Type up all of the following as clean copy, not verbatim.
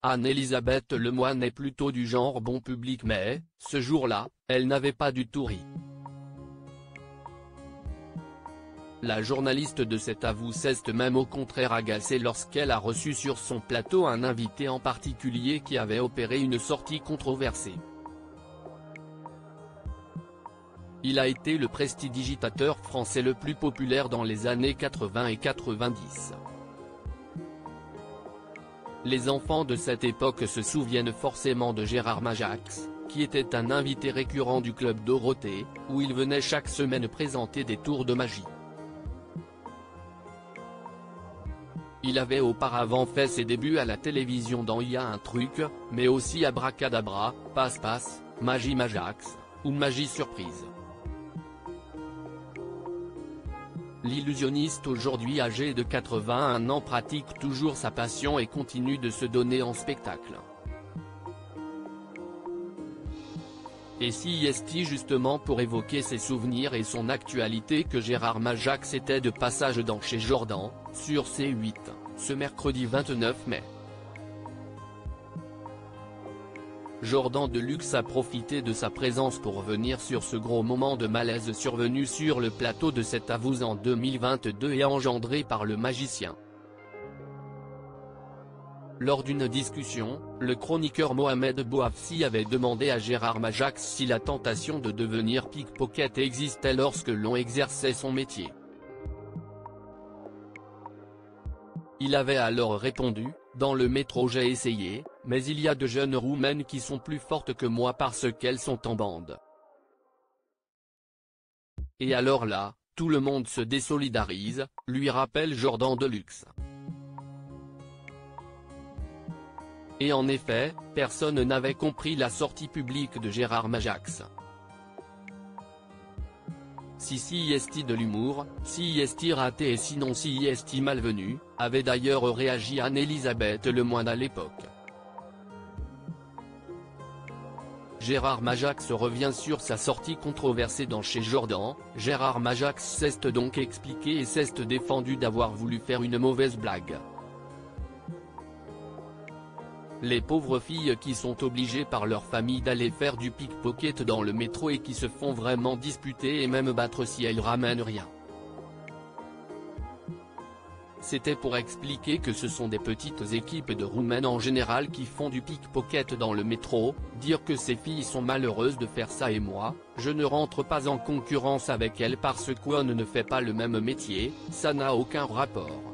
Anne-Elisabeth Lemoine est plutôt du genre bon public mais, ce jour-là, elle n'avait pas du tout ri. La journaliste de Cet à vous s'est même au contraire agacée lorsqu'elle a reçu sur son plateau un invité en particulier qui avait opéré une sortie controversée. Il a été le prestidigitateur français le plus populaire dans les années 80 et 90. Les enfants de cette époque se souviennent forcément de Gérard Majax, qui était un invité récurrent du Club Dorothée, où il venait chaque semaine présenter des tours de magie. Il avait auparavant fait ses débuts à la télévision dans Y a un truc, mais aussi Abracadabra, Passe-Passe, Magie Majax, ou Magie Surprise. L'illusionniste aujourd'hui âgé de 81 ans pratique toujours sa passion et continue de se donner en spectacle. Et si est-il justement pour évoquer ses souvenirs et son actualité que Gérard Majax était de passage dans Chez Jordan, sur C8, ce mercredi 29 mai. Jordan Deluxe a profité de sa présence pour revenir sur ce gros moment de malaise survenu sur le plateau de Cet à vous en 2022 et engendré par le magicien. Lors d'une discussion, le chroniqueur Mohamed Bouafsi avait demandé à Gérard Majax si la tentation de devenir pickpocket existait lorsque l'on exerçait son métier. Il avait alors répondu, « Dans le métro j'ai essayé, mais il y a de jeunes roumaines qui sont plus fortes que moi parce qu'elles sont en bande. Et alors là, tout le monde se désolidarise », lui rappelle Jordan Deluxe. Et en effet, personne n'avait compris la sortie publique de Gérard Majax. Si est-il de l'humour, si est-il raté et sinon si est-il malvenu, avait d'ailleurs réagi Anne-Elisabeth Lemoine à l'époque. Gérard Majax revient sur sa sortie controversée dans Chez Jordan. Gérard Majax s'est donc expliqué et s'est défendu d'avoir voulu faire une mauvaise blague. Les pauvres filles qui sont obligées par leur famille d'aller faire du pickpocket dans le métro et qui se font vraiment disputer et même battre si elles ramènent rien. C'était pour expliquer que ce sont des petites équipes de Roumaines en général qui font du pickpocket dans le métro, dire que ces filles sont malheureuses de faire ça et moi, je ne rentre pas en concurrence avec elles parce qu'on ne fait pas le même métier, ça n'a aucun rapport.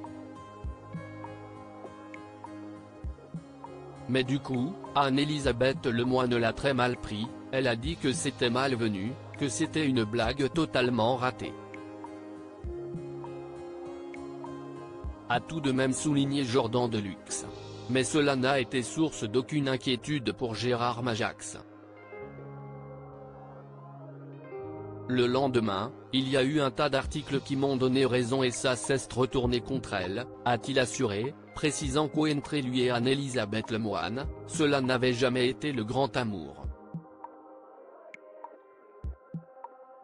Mais du coup, Anne-Elisabeth Lemoine l'a très mal pris, elle a dit que c'était malvenu, que c'était une blague totalement ratée. A tout de même souligné Jordan Deluxe. Mais cela n'a été source d'aucune inquiétude pour Gérard Majax. Le lendemain, il y a eu un tas d'articles qui m'ont donné raison et ça s'est retourné contre elle, a-t-il assuré, précisant qu'entre lui et Anne-Elisabeth Lemoine, cela n'avait jamais été le grand amour.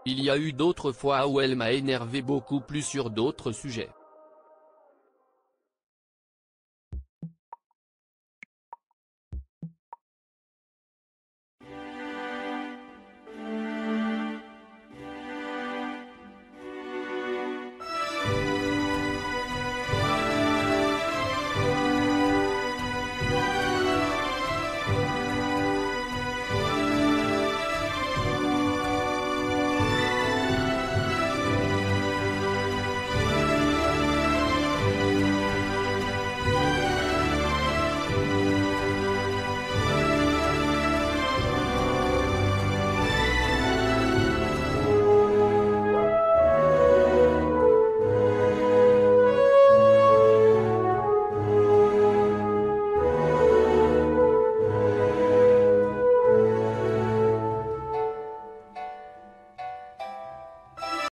Il y a eu d'autres fois où elle m'a énervé beaucoup plus sur d'autres sujets.